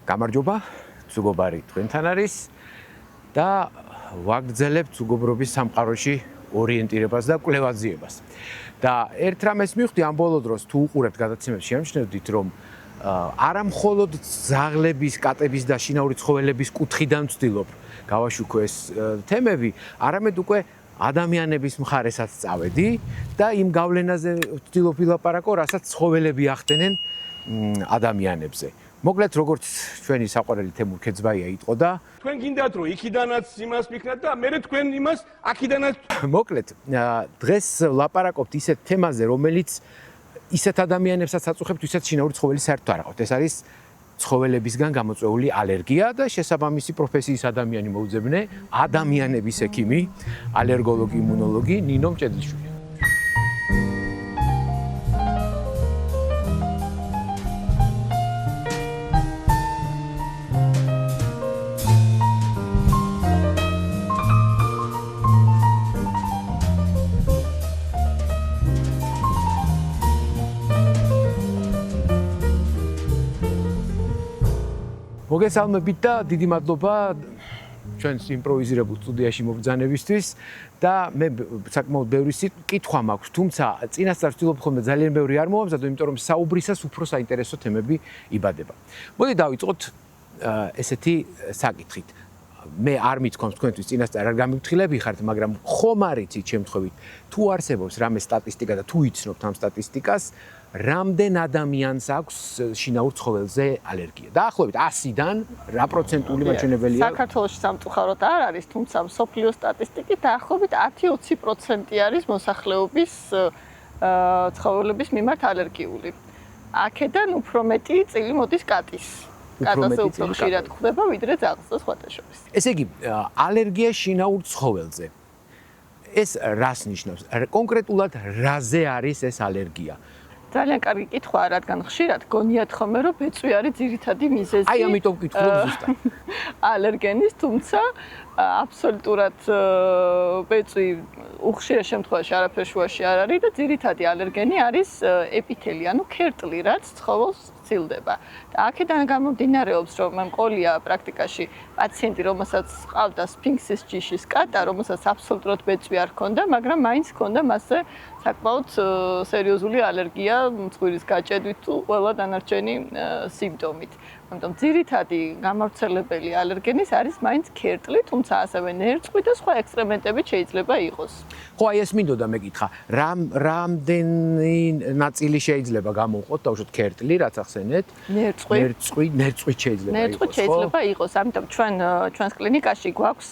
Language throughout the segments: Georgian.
გამარჯობა, ზუგობარი თქვენთან არის და ვაგრძელებთ ზუგობრობის სამყაროში ორიენტირებას და კვლევაზიებას. და ერთ რამეს მივხვდი ამ ბოლო დროს თუ უყურებთ გადაცემებს შეამჩნევდით რომ არა მხოლოდ ძაღლების, კატების და შინაური ცხოველების კუთხიდან ვცდილობ გავაშუქო ეს თემები, არამედ უკვე ადამიანების მხარესაც წავედი და იმ გავლენაზე ვცდილობ ვილაპარაკო, რასაც ცხოველები ახდენენ ადამიანებზე. მოკლედ როგორც ჩვენი საყვარელი თემურ ქეძბაია იტყოდა, თქვენ გინდათ რომ იქიდანაც იმას მიქნათ და მე თქვენ იმას აქიდანაც მოკლედ დღეს ვლაპარაკობთ ისეთ თემაზე, რომელიც ისეთ ადამიანებსაც აწუხებთ, ვისაც შინაური ცხოველი საერთოდ არ აყავთ. ეს არის ცხოველებისგან გამოწვეული ალერგია და შესაბამისი პროფესიის ადამიანი მოუძებნე ადამიანების ექიმი, ალერგოლოგი, იმუნოლოგი ნინო მჭედლიშვილი. მოგესალმებით და დიდი მადლობა ჩვენს იმპროვიზირებულ სტუდიაში მობრძანებისთვის და მე საკმაოდ ბევრი კითხვა მაქვს, თუმცა წინასწარ ვცდილობ ხოლმე ძალიან ბევრი არ მოვამზადო, იმიტომ რომ საუბრისას უფრო საინტერესო თემები იბადება. მოდი დავიწყოთ ესეთი საკითხით. მე არ მithქვამს თქვენთვის წინასწარ არ გამიფრთხილები ხართ, მაგრამ ხომ არ იცით შემთხვევით თუ არსებობს რამე სტატისტიკა და თუ იცნობთ ამ სტატისტიკას, რამდენ ადამიანს აქვს შინაურ ცხოველზე ალერგია? დაახლოებით 100-დან რა პროცენტული მაჩვენებელია? საქართველოში სამწუხაროდ არ არის, თუმცა მსოფლიო სტატისტიკით დაახლოებით 10-20% არის მოსახლეობის ცხოველების მიმართ ალერგიული. აქედან უფრო მეტი წილი მოდის კატის. კატაზე უფრო ხშირად ხდება, ვიდრე ძაღლს და სხვათა შორის. ესე იგი, ალერგია შინაურ ცხოველზე. ეს რას ნიშნავს? კონკრეტულად რაზე არის ეს ალერგია? ძალიან კარგი კითხვაა, რადგან ხშირად გონიათ ხოლმე, რომ ბეწვი არის ძირითადი მიზეზი. აი ამიტომ ვკითხულობ ზუსტად. ალერგენის, თუმცა აბსოლუტურად ბეწვი უხშირ შემთხვევაში არაფერ შუაში არ არის და ძირითადი ალერგენი არის ეპითელი, ანუ ქერტლი, რაც ცხოველს სცილდება. და აქედან გამომდინარეობს, რომ მე მყოლია პრაქტიკაში პაციენტი, რომელსაც ყავდა სფინქსის ჯიშის კატა, რომელსაც აბსოლუტურად ბეწვი არ ჰქონდა, მაგრამ მაინც ჰქონდა მასზე საკმაოდ სერიოზული ალერგია მწვირის გაჭედვით თუ ყველა დანარჩენი სიმპტომით. ამიტომ ძირითადი გამავრცელებელი ალერგენის არის მაინც ქერტლი, თუმცა ასევე ნერწყვი და სხვა ექსტრემენტები შეიძლება იყოს. ხო, აი ეს მინდოდა მეკითხა, რამდენი ნაწილი შეიძლება გამოვყოთ, დავუშვათ ქერტლი, რაც ახსენეთ? ნერწყვი შეიძლება იყოს. ნერწყვი შეიძლება იყოს, ამიტომ ჩვენს კლინიკაში გვაქვს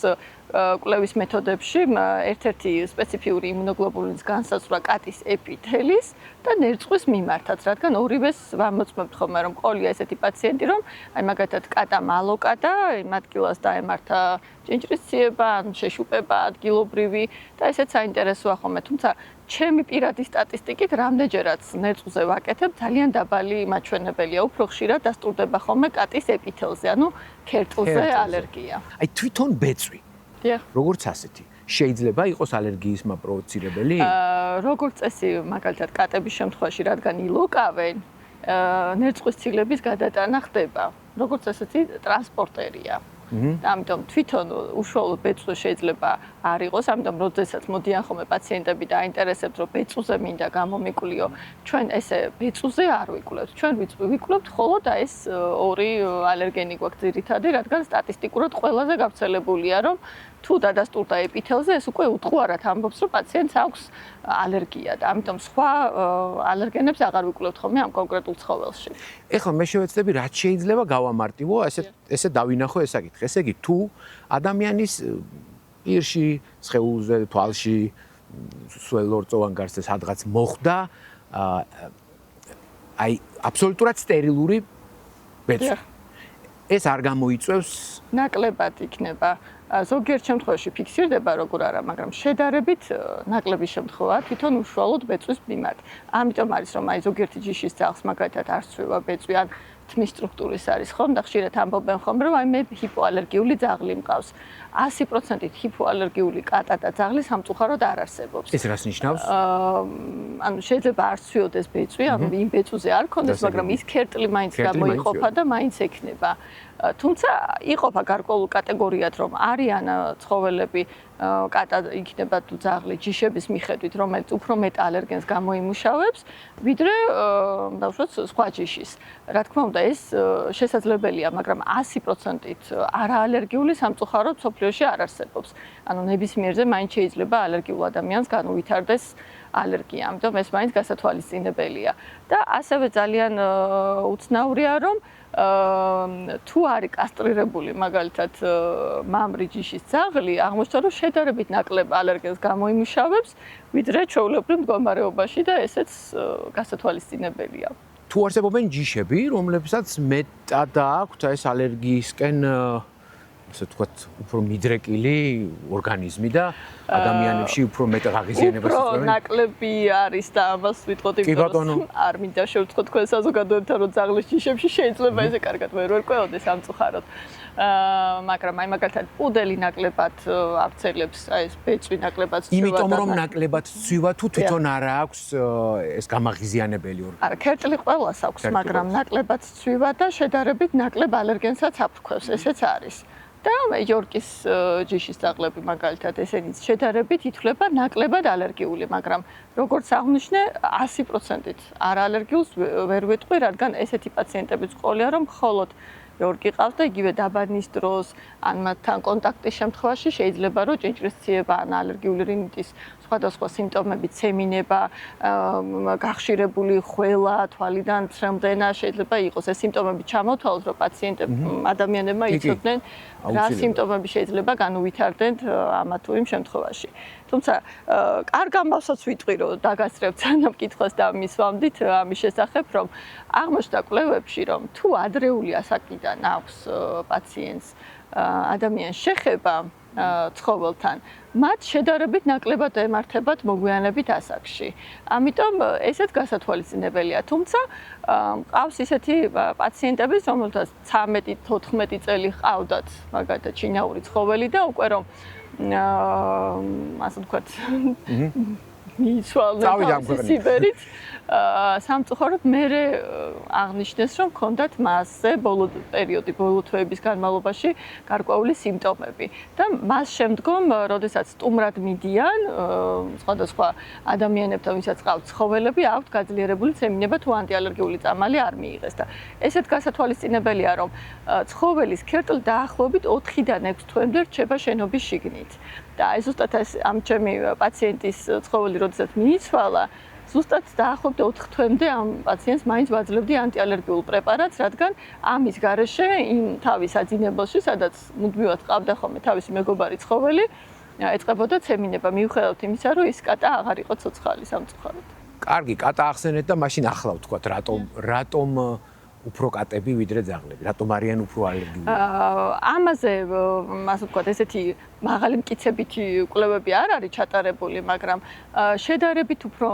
კვლევის მეთოდებში ერთ-ერთი სპეციფიური იმუნოგლობულინის განსაზღვრა კატის ეპითელის და ნერწყვის მიმართაც, რადგან ორივეს ვამოწმებთ ხოლმე, რომ ყოლია ესეთი პაციენტი, რომ აი მაგათად კატა მალოკა და იმ ადგილას დაემართა ჭინჭრის ციება, შეშუპება ადგილობრივი და ესეც საინტერესოა ხოლმე, თუმცა ჩემი პირადი სტატისტიკით რამდენჯერაც ნერწყვზე ვაკეთებ, ძალიან დაბალი მაჩვენებელია, უფრო ხშირად დასტურდება ხოლმე კატის ეპითელზე, ანუ ქერტლზე ალერგია. აი თვითონ ბეწვი როგორც ასეთი შეიძლება იყოს ალერგიის მაპროვოცირებელი? როგორც წესი, მაგალითად კატების შემთხვევაში, რადგან ილოკავენ, ნერწყვის ცილების გადატანა ხდება. როგორც ასეთი ტრანსპორტერია. ამიტომ თვითონ უშუალო ბეწვი შეიძლება არ იყოს, ამიტომ როდესაც მოდიან ხოლმე პაციენტები და აინტერესებთ, რომ ბეწვზე მინდა გამომიკვლიო, ჩვენ ესე ბეწვზე არ ვიკვლევთ. ჩვენ ვიკვლევთ მხოლოდ ეს ორი ალერგენი გვაქვს ძირითადი, რადგან სტატისტიკურად ყველაზე გავრცელებულია, რომ თუ დადასტურდა ეპითელზე, ეს უკვე უთყუარად ამბობს, რომ პაციენტს აქვს ალერგია და ამიტომ სხვა ალერგენებს აღარ ვიკვლევთ ხოლმე ამ კონკრეტულ ცხოველში. ეხლა მე შევეცდები, რაც შეიძლება გავამარტივო, ესე დავინახო ეს საკითხი. ესე იგი, თუ ადამიანის პირში, სხეულზე, თვალში, სველორწოვან გარსზე სადღაც მოხდა, აი აბსოლუტურად სტერილური ბეწვი. ეს არ გამოიწვევს ნაკლებად იქნება. ზოგიერთ შემთხვევაში ფიქსირდება როგორ არა, მაგრამ შედარებით ნაკლები შემთხვევაა თვითონ უშუალოდ ბეწვის მიმართ. ამიტომ არის რომ აი ზოგიერთი ჯიშის ძაღლს მაგალითად არ სცვივა ბეწვი ან თმის სტრუქტურის არის ხომ და ხშირად ამბობენ ხომ რომ აი მე ჰიპოალერგიული ძაღლი მყავს 100%-ით ჰიპოალერგიული კატა და ძაღლი სამწუხაროდ არ არსებობს. ეს რას ნიშნავს? ანუ შეიძლება არ ცვიოდეს ბეწვი, ანუ იმ ბეწვზე არ ქონდეს, მაგრამ ის ქერტლი მაინც გამოიყოფა და მაინც ექნება. თუმცა იყოფა გარკვეულ კატეგორიად, რომ არიან ცხოველები კატა იქნება თუ ძაღლი ჯიშების მიხედვით, რომელიც უფრო მეტ ალერგენს გამოიმუშავებს, ვიდრე დავუშვათ სხვა ჯიშის. რა თქმა უნდა, ეს შესაძლებელია, მაგრამ 100%-ით არაალერგიული სამწუხაროდ მსოფლიოში არ არსებობს. ანუ ნებისმიერზე მაინც შეიძლება ალერგიულ ადამიანს განუვითარდეს ალერგია, ამიტომ ეს მაინც გასათვალისწინებელია. და ასევე ძალიან უცნაურია, რომ თუ არის კასტრირებული მაგალითად მამრი ჯიშის ძაღლი, აღმოჩნდა რომ შედარებით ნაკლებ ალერგენს გამოიმუშავებს, ვიდრე ჩვეულებრივ მდგომარეობაში და ესეც გასათვალისწინებელია. თუ არსებობენ ჯიშები, რომლებსაც მეტად აქვთ ეს ალერგიისკენ ასე ვთქვათ, უფრო მიდრეკილი ორგანიზმი და ადამიანებში უფრო მეტ ღაღიზიანებას იწვევენ. უფრო ნაკლები არის და ამას ვიტყოდი, რომ არ მინდა შევწყვეტ თქვენ საზოგადოებთან, რომ ძაღლის ჯიშებში შეიძლება ესე კარგად ვერ ვერკვეოდეს სამწუხაროდ. მაგრამ აი მაგალითად პუდელი ნაკლებად აბცელებს, აი ეს ბეწვი ნაკლებად ცვივა. იმიტომ რომ ნაკლებად ცვივა თუ თვითონ არ აქვს ეს გამაღიზიანებელი ორგანიზმი. არა, ქერტლი ყველას აქვს, მაგრამ ნაკლებად ცვივა და შედარებით ნაკლებ ალერგენსაც აფრქვევს, ესეც არის. და იორკის ჯიშის ძაღლები მაგალითად ესენიც შედარებით ითვლება ნაკლებად ალერგიული, მაგრამ როგორც აღნიშნე 100%-ით არაალერგიულს ვერ ვეტყვი, რადგან ესეთი პაციენტებიც ყოლია, რომ მხოლოდ იორკი ყავს და იგივე დაბადნის დროს ან მათთან კონტაქტის შემთხვევაში შეიძლება რომ ჭინჭრისციება ან ალერგიული რინიტის სხვადასხვა სიმპტომები, ცემინება, გახშირებული ხველა, თვალიდან ცრემლდენა შეიძლება იყოს. ეს სიმპტომები ჩამოთვალოთ, რომ ადამიანებმა იცოდნენ რა სიმპტომები შეიძლება განუვითარდეთ ამა თუ იმ შემთხვევაში. თუმცა კარგ ამბავსაც ვიტყვი, რომ დაგასწრებთ სანამ კითხვას და მისვამდით ამის შესახებ, რომ აღმოჩნდა კვლევებში, რომ თუ ადრეული ასაკიდან აქვს პაციენტს ადამიანს შეხება ცხოველთან, მათ შედარებით ნაკლებად ემართებათ მოგვიანებით ასაკში. ამიტომ ესეც გასათვალისწინებელია. თუმცა ყავს ისეთი პაციენტებიც, რომელთაც 13-14 წელი ყავდათ მაგალითად ჩინაური ცხოველი და უკვე რომ ასე ვთქვათ მიიცვალდნენ სიბერით სამწუხაროდ მე აღნიშნეს რომ ჰქონდათ მასზე ბოლო პერიოდი ბოლო თვეების განმავლობაში გარკვეული სიმპტომები და მას შემდგომ როდესაც სტუმრად მიდიან სხვადასხვა ადამიანებთან ვისაც ყავთ ცხოველები აქვთ გაძლიერებული ცემინება თუ ანტიალერგიული წამალი არ მიიღეს და ესეთ გასათვალისწინებელია რომ ცხოველის ქერტლი დაახლოებით 4-დან 6 თვემდე რჩება შენობის შიგნით და აი ზუსტად ამ ჩემი პაციენტის ცხოველი როდესაც მიიცვალა ზუსტად დაახლოებით 4 თვემდე ამ პაციენტს მაინც ვაძლევდი ანტიალერგიულ პრეპარატს, რადგან ამის გარეშე იმ თავის აძინებელში, სადაც მუდმივად ყავდა ხოლმე თავისი მეგობარი ცხოველი, ეწყებოდა ცემინება, მიუხედავად იმისა, რომ ის კატა აღარ იყო ცოცხალი სამწუხაროდ. კარგი, კატა ახსენეთ და მაშინ ახლა ვთქვათ, რატომ უფრო კატები ვიდრე ძაღლები? რატომ არიან უფრო ალერგიული? ამაზე, ასე ვთქვათ, ესეთი მაღალი მტკიცებითი კვლევები არ არის ჩატარებული, მაგრამ შედარებით უფრო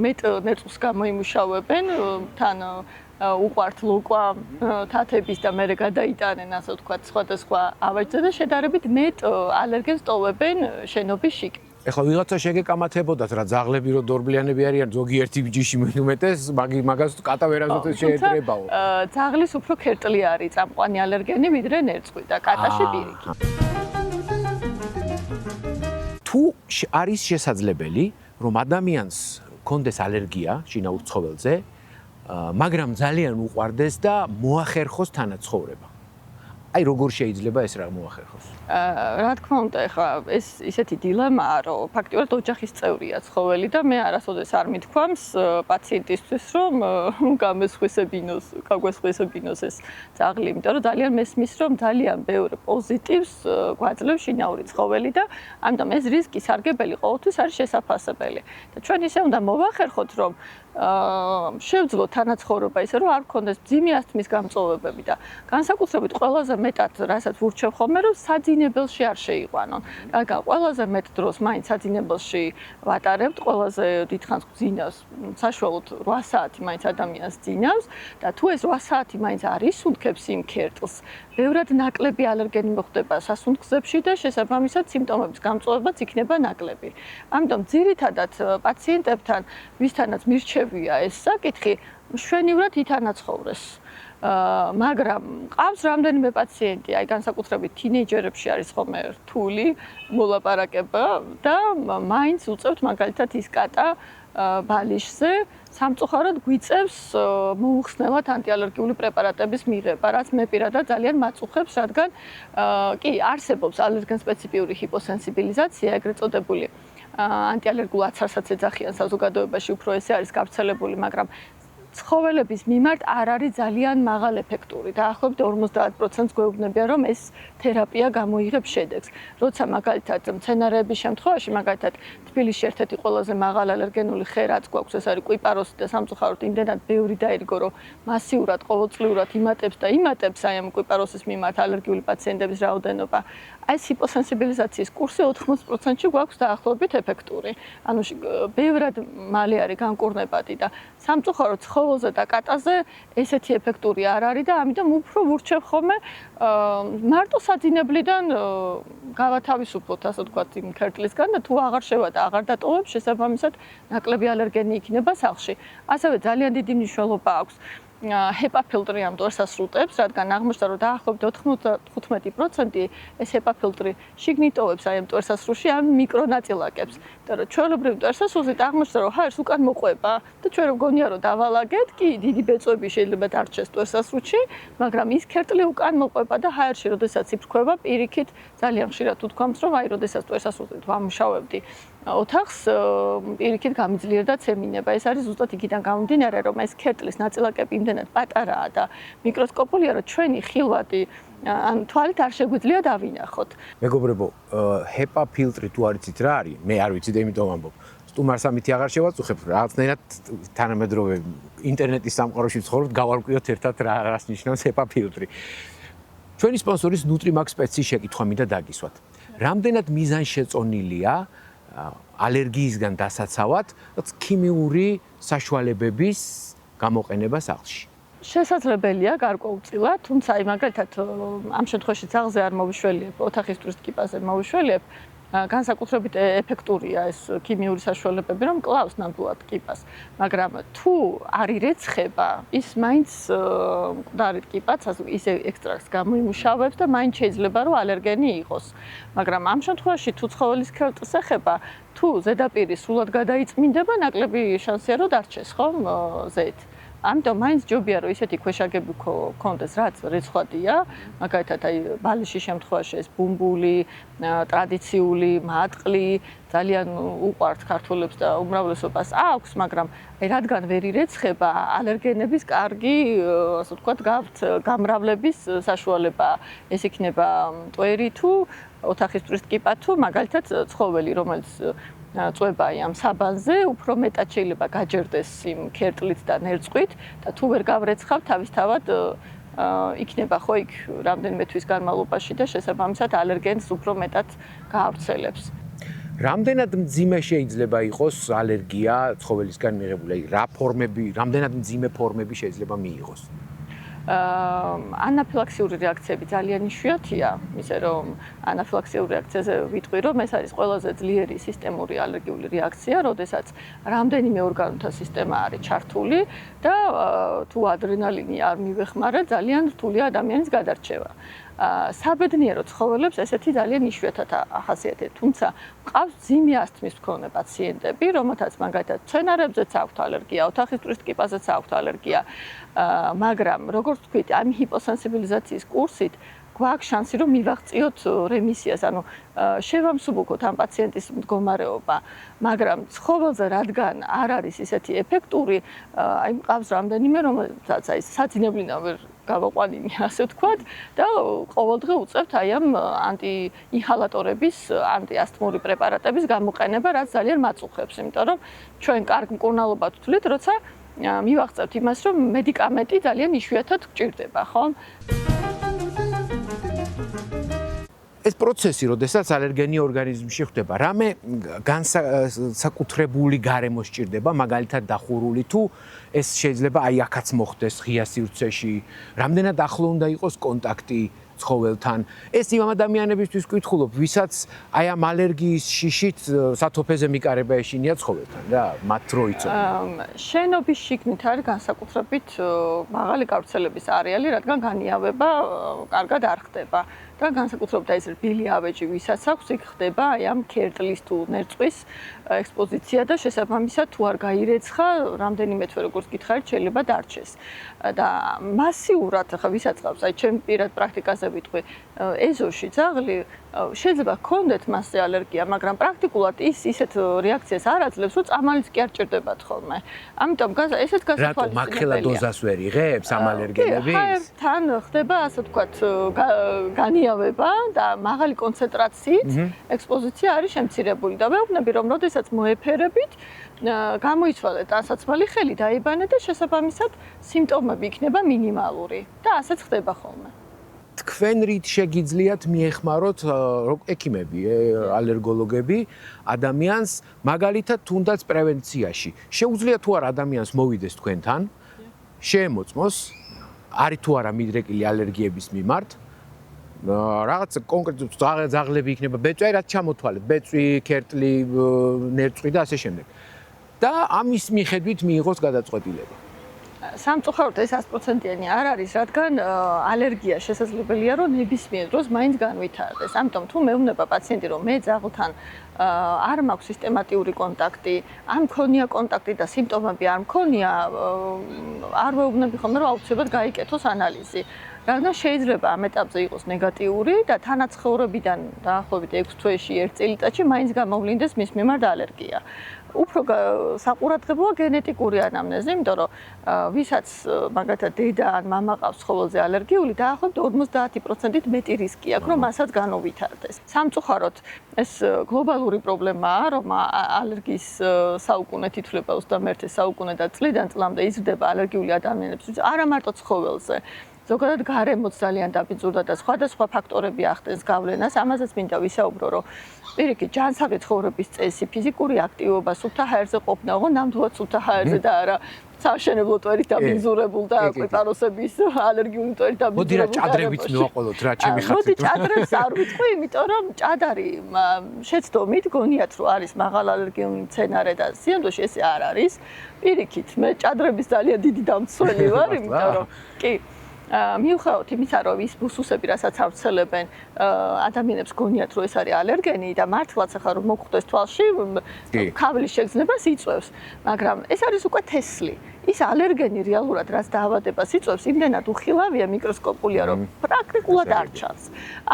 მეტ ნერწყვს გამოიმუშავებენ, თან უყვართ ლოყვა თათების და მერე გადაიტანენ, ასე ვთქვათ, სხვადასხვა ავაჯზე და შედარებით მეტ ალერგენს ტოვებენ შენობის შიგნით. ეხლა ვიღაცა შეგეკამათებოდათ რა ძაღლები რო დორბლიანები არიან ზოგიერთი ჯიში უმეტეს მაგას კატა ვერასოდეს შეეძრებაო. ძაღლის უფრო ქერტლი არის წამყვანი ალერგენი ვიდრე ნერწყვი და კატაში პირიქით. თუ არის შესაძლებელი რომ ადამიანს კონდეს ალერგია შინაურ ცხოველზე, მაგრამ ძალიან უყვარდეს და მოახერხოს თანაცხოვრება. აი როგორ შეიძლება ეს რა მოახერხოს? რა თქმა უნდა, ეხლა ეს ისეთი დილემაა, რომ ფაქტიურად ოჯახის წევრია ცხოველი და მე არასოდეს არ მithქვამს პაციენტისთვის, რომ გაგვესხვისებინოს ეს ძაღლი, იმიტომ რომ ძალიან მესმის, რომ ძალიან ბევრ პოზიტივს გვაძლევს შინაური ცხოველი და ამიტომ ეს რისკი სარგებელი ყოველთვის არის შესაძლებელი. და ჩვენ ისე უნდა მოვახერხოთ, რომ შევძლო თანაცხოვრობა ისე რომ არ გქონდეს მძიმე ასთმის გამწვავებები და განსაკუთრებით ყველაზე მეტად რასაც ვურჩევ ხოლმე რომ საძინებელში არ შეიყვანონ. რადგან ყველაზე მეტ დროს მაინც საძინებელში ვატარებთ, ყველაზე დიდხანს გძინავს, საშუალოდ 8 საათი მაინც ადამიანს ძინავს და თუ ეს 8 საათი მაინც არ ისუნთქებს იმ ქერტლს, ბევრად ნაკლები ალერგენი მოხდება სასუნთქსებში და შესაბამისად სიმპტომების გამწვავებაც იქნება ნაკლები. ამიტომ ძირითადად პაციენტებთან, ვისთანაც მირჩევია ეს საკითხი, მშვენივრად ითანაცხოვრეს. მაგრამ ყავს რამდენიმე პაციენტი, აი განსაკუთრებით თინეიჯერებში არის ხოლმე რთული მოლაპარაკება და მაინც უწევთ მაგალითად ის კატა ბალიშზე სამწუხაროდ გვიწევს მოუხსნელად ანტიალერგიული პრეპარატების მიღება, რაც მე პირადად ძალიან მაწუხებს, რადგან კი არსებობს ალერგენ სპეციფიური ჰიპოსენსიბილიზაცია, ეგრეთ წოდებული ანტიალერგულ აცარსაც ეძახიან საზოგადოებაში, უფრო ესე არის გავრცელებული, მაგრამ ცხოველების მიმართ არ არის ძალიან მაღალ ეფექტური. დაახლოებით 50%-ს გვეუბნებიან, რომ ეს თერაპია გამოიღებს შედეგს. როცა მაგალითად მცენარეების შემთხვევაში, მაგალითად თბილისში ერთ-ერთი ყველაზე მაღალ ალერგენული ხე რაც გვაქვს, ეს არის კვიპაროსი და სამწუხაროდ იმდენად ბევრი დაირიგო, რომ მასიურად ყოველწლიურად იმატებს და იმატებს აი ამ კვიპაროსის მიმართ ალერგიული პაციენტების რაოდენობა. ეს ჰიპოსენსიბილიზაციის კურსი 80%-ში გვაქვს დაახლოებით ეფექტური. ანუ ბევრად მალე არის განკურნებადი და სამწუხაროდ ცხოველზე და კატაზე ესეთი ეფექტური არ არის და ამიტომ უფრო ვურჩევ ხოლმე მარტო საძინებლიდან გავათავისუფლოთ, ასე ვთქვათ, იმ ქერტლისგან და თუ აღარ შევა და აღარ დატოვებს, შესაბამისად ნაკლები ალერგენი იქნება სახლში. ასევე ძალიან დიდი მნიშვნელობა აქვს HEPA ფილტრი ამ ტვერსას სრუტებს, რადგან აღმოჩნდა, რომ დაახლოებით 95% ეს HEPA ფილტრი შიგნით ტოვებს აი ამ ტვერსასრუში ამ მიკრონაწილაკებს. იმიტომ რომ ჩვეულებრივ ტვერსასრუსით აღმოჩნდა, რომ ჰაერს უკან მოყვება და ჩვენ რო გონია, რომ დავალაგეთ, კი, დიდი ბეწვები შეიძლება დარჩეს ტვერსასრუში, მაგრამ ის ქერტლი უკან მოყვება და ჰაერში, როდესაც იფრქვება, პირიქით ძალიან ხშირად უთქვამს, რომ აი როდესაც ტვერსასრუსით ვამუშავებდი ოთახს, პირიქით გამიძლიერდა ცემინება. ეს არის ზუსტად იქიდან გამომდინარე, რომ ეს ქერტლის ნაწილაკები იმდენად პატარაა და მიკროსკოპულია, რომ ჩვენი ხილვადი ან თვალით არ შეგვიძლია დავინახოთ. მეგობრებო, HEPA ფილტრი თუ არ იცით რა არის, მე არ ვიცი და იმიტომ ვამბობ. სტუმარს ამითი აღარ შევაწუხებ, რაღაცნაირად თანამედროვე ინტერნეტის სამყაროში ვცხოვრობთ, გავარკვიოთ ერთად რას ნიშნავს HEPA ფილტრი. ჩვენი სპონსორის NutriMax სპეციის შეკითხვა მინდა დაგისვათ. რამდენად მიზანშეწონილია ალერგიისგან დასაცავად ქიმიური საშუალებების გამოყენება სახლში? შესაძლებელია გარკვეულწილად, თუმცა აი მაგალითად ამ შემთხვევაში ძალზე არ მოვიშველიებ, ოთახის ტვირთკიპაზე მოვიშველიებ, განსაკუთრებით ეფექტურია ეს ქიმიური საშუალებები, რომ კლავს ნამდვილად კიპას. მაგრამ თუ არ ირეცხება, ის მაინც მკვდარი კიპაც ისე ექსტრაქტს გამოიმუშავებს და მაინც შეიძლება რომ ალერგენი იყოს. მაგრამ ამ შემთხვევაში თუ ცხოველის ქერტლს ეხება, თუ ზედაპირი სრულად გადაიწმინდება, ნაკლები შანსია რომ დარჩეს, ხომ, ზეთ. ამიტომ მაინც ჯობია რომ ისეთი ქვეშაგები გქონდეს, რაც რეცხვადია, მაგალითად აი ბალიშის შემთხვევაში ეს ბუმბული, ტრადიციული მატყლი ძალიან უყვართ ქართველებს და უმრავლესობას აქვს, მაგრამ აი რადგან ვერ ირეცხება, ალერგენების კარგი, ასე ვთქვათ, გამრავლების საშუალება. ეს იქნება მტვერი თუ ოთახის ტვირთკიპა თუ მაგალითად ცხოველი, რომელიც წვება ამ საბანზე, უფრო მეტად შეიძლება გაჯერდეს იმ ქერტლით და ნერწყვით და თუ ვერ გავრეცხავ, თავისთავად იქნება ხო იქ რამდენიმე თვის განმავლობაში და შესაბამისად ალერგენს უფრო მეტად გაავრცელებს. რამდენად მძიმე შეიძლება იყოს ალერგია ცხოველისგან მიღებული? რა ფორმები, რამდენად მძიმე ფორმები შეიძლება მიიღოს? ანაფილაქსიური რეაქციები ძალიან იშვიათია, ისე რომ ანაფილაქსიური რეაქციაზე ვიტყვი, რომ ეს არის ყველაზე ძლიერი სისტემური ალერგიული რეაქცია, როდესაც რამდენიმე ორგანოთა სისტემა არის ჩართული და თუ ადრენალინი არ მივეხმარა, ძალიან რთულია ადამიანის გადარჩევა. საბედნიერო ცხოველებს ესეთი ძალიან იშვიათად ახასიათებთ, თუმცა მყავს მძიმე ასთმის მქონე პაციენტები, რომელთაც მაგალითად მცენარეებზეც აქვთ ალერგია, ოთახის ტვირთკიპაზეც აქვთ ალერგია, მაგრამ როგორც ვთქვით, ამ ჰიპოსენსიბილიზაციის კურსით გვაქვს შანსი რომ მივაღწიოთ რემისიას, ანუ შევამსუბუქოთ ამ პაციენტის მდგომარეობა, მაგრამ ცხოველზე რადგან არ არის ისეთი ეფექტური, აი მყავს რამდენიმე, რომელსაც აი საძინებლიდან ვერ გავაყვანინი, ასე ვთქვათ, და ყოველდღე უწევთ აი ამ ანტიინჰალატორების, ანტიასთმური პრეპარატების გამოყენება, რაც ძალიან მაწუხებს, იმიტომ რომ ჩვენ კარგ მკურნალობად ვთვლით, როცა მივაღწევთ იმას, რომ მედიკამენტი ძალიან იშვიათად გჭირდება, ხო? ეს პროცესი, როდესაც ალერგენი ორგანიზმში ხდება, რამე განსაკუთრებული გარემო სჭირდება, მაგალითად დახურული თუ ეს შეიძლება აი აქაც მოხდეს ღია სივრცეში, რამდენად ახლო უნდა იყოს კონტაქტი ცხოველთან. ეს იმ ადამიანებისთვის ვკითხულობ, ვისაც აი ამ ალერგიის შიშით სათოფეზე მიკარება ეშინია ცხოველთან რა, მათ რო იცოდნენ. შენობის შიგნით არის განსაკუთრებით მაღალი გავრცელების არეალი, რადგან განიავება კარგად არ ხდება. და განსაკუთრებით ეს რბილი ავეჯი, ვისაც აქვს, იქ ხდება აი ამ ქერტლის თუ ნერწყვის ექსპოზიცია და შესაბამისად თუ არ გაირეცხა, რამდენიმე თვე როგორც გითხარით, შეიძლება დარჩეს. და მასიურად ახლა ვისაც ყავს, აი ჩემ პირად პრაქტიკაზე ვიტყვი, ეზოში ძაღლი შეიძლება ჰქონდეთ მასზე ალერგია, მაგრამ პრაქტიკულად ის ისეთ რეაქციას არ აძლევს, რომ წამალიც კი არ ჭირდებათ ხოლმე. ამიტომ ესეთ გასათვალისწინებელია. რატო მაქხელა დოზას ვერ იღებს ამ ალერგენების? თან ხდება, ასე ვთქვათ, განიავება და მაღალი კონცენტრაციით ექსპოზიცია არის შემცირებული და ვეუბნები, რომ როდესაც მოეფერებით, გამოიცვალეთ ტანსაცმელი ხელი, დაიბანეთ და შესაბამისად სიმპტომები იქნება მინიმალური და ასეც ხდება ხოლმე. თქვენ რით შეგიძლიათ მიეხმაროთ ექიმები, ალერგოლოგები ადამიანს მაგალითად თუნდაც პრევენციაში. შეუძლია თუ არა ადამიანს მოვიდეს თქვენთან, შეემოწმოს, არის თუ არა მიდრეკილი ალერგიების მიმართ. რაღაც კონკრეტულ ძაღლები იქნება, ბეწვი, რაც ჩამოთვალეთ, ბეწვი, ქერტლი, ნერწყვი და ასე შემდეგ. და ამის მიხედვით მიიღოს გადაწყვეტილება. სამწუხაროდ ეს 100%-იანი არ არის, რადგან ალერგია შესაძლებელია, რომ ნებისმიერ დროს მაინც განვითარდეს. ამიტომ თუ მეუბნება პაციენტი, რომ მე ძაღლთან არ მაქვს სისტემატიური კონტაქტი, ან მქონია კონტაქტი და სიმპტომები არ მქონია, არ ვეუბნები ხოლმე, რომ აუცილებლად გაიკეთოს ანალიზი. რადგან შეიძლება ამ ეტაპზე იყოს ნეგატიური და თანაცხოვრებიდან დაახლოებით 6 თვეში 1 წელიწადში მაინც გამოვლინდეს მის მიმართ ალერგია. უფრო საყურადღებოა გენეტიკური ანამნეზი, იმიტომ რომ ვისაც მაგალითად დედა ან მამა ყავს ცხოველზე ალერგიული, დაახლოებით 50%-ით მეტი რისკი აქვს, რომ მასაც განუვითარდეს. სამწუხაროდ ეს გლობალური პრობლემაა, რომ ალერგიის საუკუნე თითვლება 21 საუკუნე და წლიდან წლამდე იზრდება ალერგიული ადამიანებისთვის, არა მარტო ცხოველზე. ზოგადად გარემოც ძალიან დაბინძურდა და სხვადასხვა ფაქტორები ახდენს გავლენას. ამაზეც მინდა ვისაუბრო, რომ პირიქით ჯანსაღი ცხოვრების წესი, ფიზიკური აქტივობა, სუფთა ჰაერზე ყოფნა, ოღონდ ნამდვილად სუფთა ჰაერზე და არა სააშენებლო ტვერით დაბინძურებულ და კვიპაროსების ალერგიული ტვერით დაბინძურებულ. მოდი რა ჭადრებიც მივაყოლოთ რა ჩემი ხალხი. მოდი ჭადრებს არ ვიტყვი, იმიტომ რომ ჭადარი შეცდომით გონიათ რომ არის მაღალ ალერგიული მცენარე და სიამოვნოში ესე არ არის. პირიქით მე ჭადრების ძალიან დიდი დამცველი ვარ, იმიტომ რომ კი მიუხედავად იმისა, რომ ის ბუსუსები, რასაც ავრცელებენ, ადამიანებს გონიათ, რომ ეს არის ალერგენი და მართლაც ახლა რომ მოგხვდეს თვალში, ქავლის შეგრძნებას იწვევს, მაგრამ ეს არის უკვე თესლი. ის ალერგენი რეალურად რაც დაავადებას იწვევს, იმდენად უხილავია მიკროსკოპულია, რომ პრაქტიკულად არ ჩანს.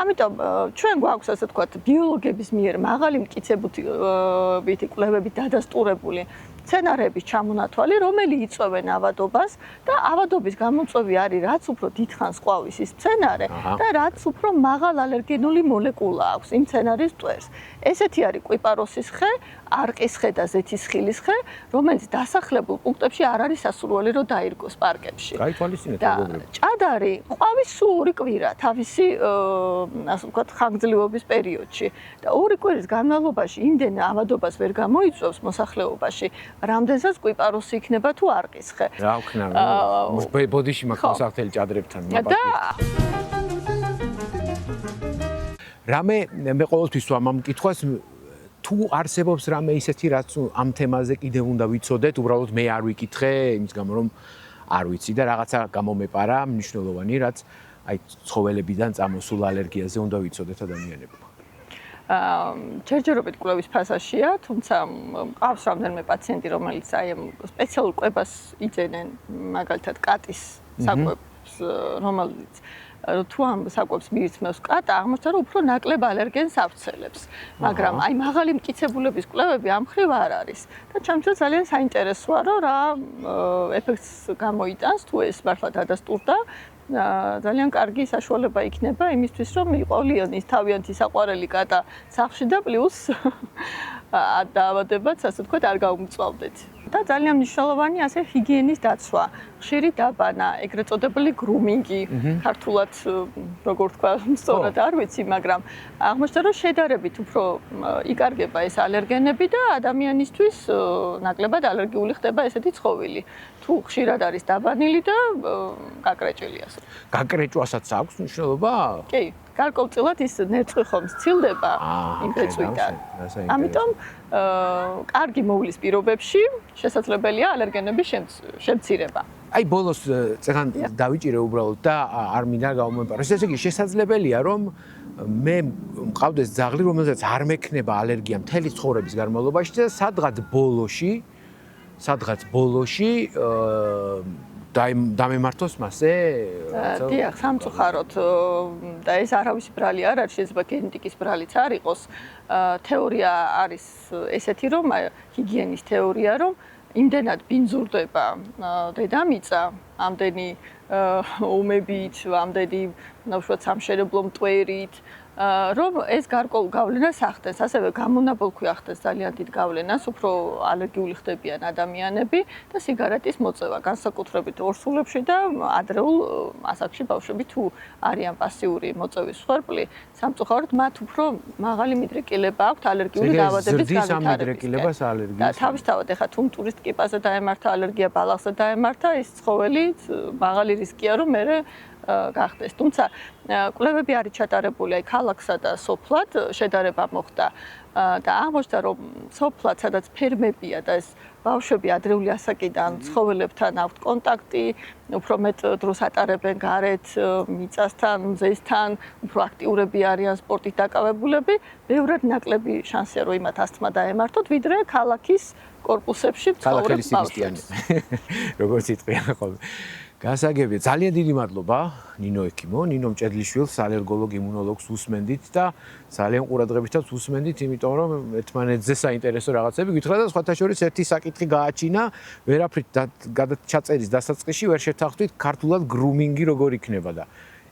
ამიტომ ჩვენ გვაქვს ასე ვთქვათ, ბიოლოგების მიერ მაღალი მტკიცებითი კვლევებით დადასტურებული სცენარების ჩამონათვალი, რომელი იწვევენ ავადობას და ავადობის გამოწვევი არის რაც უფრო დიდხანს ყვავის ის სცენარე და რაც უფრო მაღალ ალერგენული მოლეკულა აქვს იმ სცენარის ტვერს. ესეთი არის კვიპაროსის ხე, არყის ხე და ზეთისხილის ხე, რომელიც დასახლებულ პუნქტებში არ არის სასურველი რომ დაირგოს პარკებში. გაითვალისწინეთ მეგობრებო. ჭადარი ყვავის სულ 2 კვირა თავისი ასე ვთქვათ ხანგრძლივობის პერიოდში და 2 კვირის განმავლობაში იმდენ ავადობას ვერ გამოიწვევს მოსახლეობაში, რამდენსაც კვიპაროსი იქნება თუ არყის ხე. რა ვქნა, ბოდიში მაქვს მოსახლეელი ჭადრებთან მაპატივი. რამე მე ყოველთვის ვამამ მკითხვას თუ არსებობს რამე ისეთი რაც ამ თემაზე კიდევ უნდა ვიცოდეთ, უბრალოდ მე არ ვიკითხე, იმის გამო რომ არ ვიცი და რაღაცა გამომეპარა მნიშვნელოვანი, რაც აი ცხოველებიდან წამოსულ ალერგიაზე უნდა ვიცოდეთ ადამიანებმა. ჯერჯერობით კვლევის ფაზაშია, თუმცა მყავს რამდენიმე პაციენტი, რომელიც აი ამ სპეციალურ კვებას იძენენ, მაგალითად კატის საკვებს, რომელიც თუ ამ საკვებს მიირთმევს კატა, აღმოჩნდა რომ უფრო ნაკლებ ალერგენს ავრცელებს. მაგრამ აი მაღალი მტკიცებულების კვლევები ამ მხრივ არ არის. და ჩემთვის ძალიან საინტერესოა, რომ რა ეფექტს გამოიტანს თუ ეს მართლა დადასტურდა ძალიან კარგი საშუალება იქნება იმისთვის, რომ იყოლიან ის თავიანთი საყვარელი კატა სახლში და პლუს დაავადებაც, ასე ვთქვათ, არ გაუმწვავდეთ. და ძალიან მნიშვნელოვანი ასე ჰიგიენის დაცვა, ხშირი დაბანა, ეგრეთ წოდებული გრუმინგი, ქართულად როგორ თქვა, სწორად არ ვიცი, მაგრამ აღმოჩნდა, რომ შედარებით უფრო იკარგება ეს ალერგენები და ადამიანისთვის ნაკლებად ალერგიული ხდება ესეთი ცხოველი. თუ ხშირად არის დაბანილი და გაკრეჭილი ასე. გაკრეჭვასაც აქვს მნიშვნელობა? კი, გარკვეულწილად ის ნერწყვი ხომ სცილდება იმ ბეწვიდან. ამიტომ კარგი მოვლის პირობებში შესაძლებელია ალერგენების შემცირება. აი ბოლოს წეგან დავიჭირე უბრალოდ და არ მინდა გავმეპაროს. ესე იგი შესაძლებელია რომ მე მყავდეს ძაღლი, რომელსაც არ მექნება ალერგია მთელი ცხოვრების განმავლობაში და სადღაც ბოლოში დამემართოს მასე? დიახ, სამწუხაროდ და ეს არავის ბრალი არ არის, შეიძლება გენეტიკის ბრალიც არ იყოს. თეორია არის ესეთი, რომ ჰიგიენის თეორია, რომ იმდენად ბინძურდება დედამიწა, ამდენი ომებით, ამდენი ნაუშად სამშენებლო მტვერით, რომ ეს გარკვეულ გავლენას ახდენს, ასევე გამონაბოლქვი ახდენს ძალიან დიდ გავლენას, უფრო ალერგიული ხდებიან ადამიანები და სიგარეტის მოწევა, განსაკუთრებით ორსულებში და ადრეულ ასაკში ბავშვები თუ არიან პასიური მოწევის მსხვერპლი, სამწუხაროდ მათ უფრო მაღალი მიდრეკილება აქვთ ალერგიული დაავადების განვითარებისკენ. და თავისთავად ეხლა თუ ტურისტ კიპაზე დაემართა ალერგია, ბალახზე დაემართა, ის ცხოველი მაღალი რისკია, რომ მერე გახდეს. თუმცა კვლევები არის ჩატარებული აი ქალაქსა და სოფლად შედარება მოხდა და აღმოჩნდა რომ სოფლად სადაც ფერმებია და ეს ბავშვები ადრეული ასაკიდან ცხოველებთან აქვთ კონტაქტი, უფრო მეტ დროს ატარებენ გარეთ, მიწასთან, მზესთან, უფრო აქტიურები არიან სპორტით დაკავებულები, ბევრად ნაკლები შანსია რომ იმათ ასთმა დაემართოთ, ვიდრე ქალაქის კორპუსებში ცხოვრობს ბავშვებს. როგორც იტყვიან ხოლმე. გასაგებია, ძალიან დიდი მადლობა ნინო ექიმო, ნინო მჭედლიშვილს, ალერგოლოგ იმუნოლოგს უსმენდით და ძალიან ყურადღებითაც უსმენდით, იმიტომ რომ ერთმანეთზე საინტერესო რაღაცები გითხრა და სხვათა შორის ერთი საკითხი გააჩინა, ვერაფრით ჩაწერის დასაწყისში ვერ შეთანხმდით ქართულად გრუმინგი როგორ იქნება და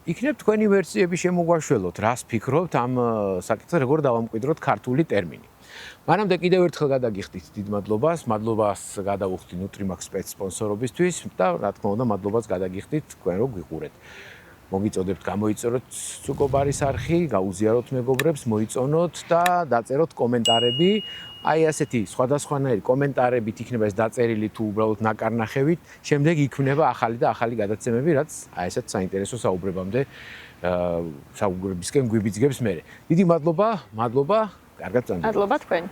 იქნებ თქვენი ვერსიები შემოგვაშველოთ, რას ფიქრობთ ამ საკითხზე, როგორ დავამკვიდროთ ქართული ტერმინი. მანამდე კიდევ ერთხელ გადაგიხდით დიდ მადლობას, მადლობას გადავუხდით Nutrimax სპეცსპონსორობისთვის და რა თქმა უნდა მადლობას გადაგიხდით თქვენ რო გვიყურეთ. მოგიწოდებთ გამოიწეროთ ცუკობარის არხი, გაუზიაროთ მეგობრებს, მოიწონოთ და დაწეროთ კომენტარები. აი ასეთი სხვადასხვანაირი კომენტარებით იქნება ეს დაწერილი თუ უბრალოდ ნაკარნახევით, შემდეგ იქმნება ახალი და ახალი გადაცემები, რაც აი ესეთ საინტერესო საუბრებამდე საუბრებისკენ გვიბიძგებს მე. დიდი მადლობა, კარგად წამოდგეთ. მადლობა თქვენ.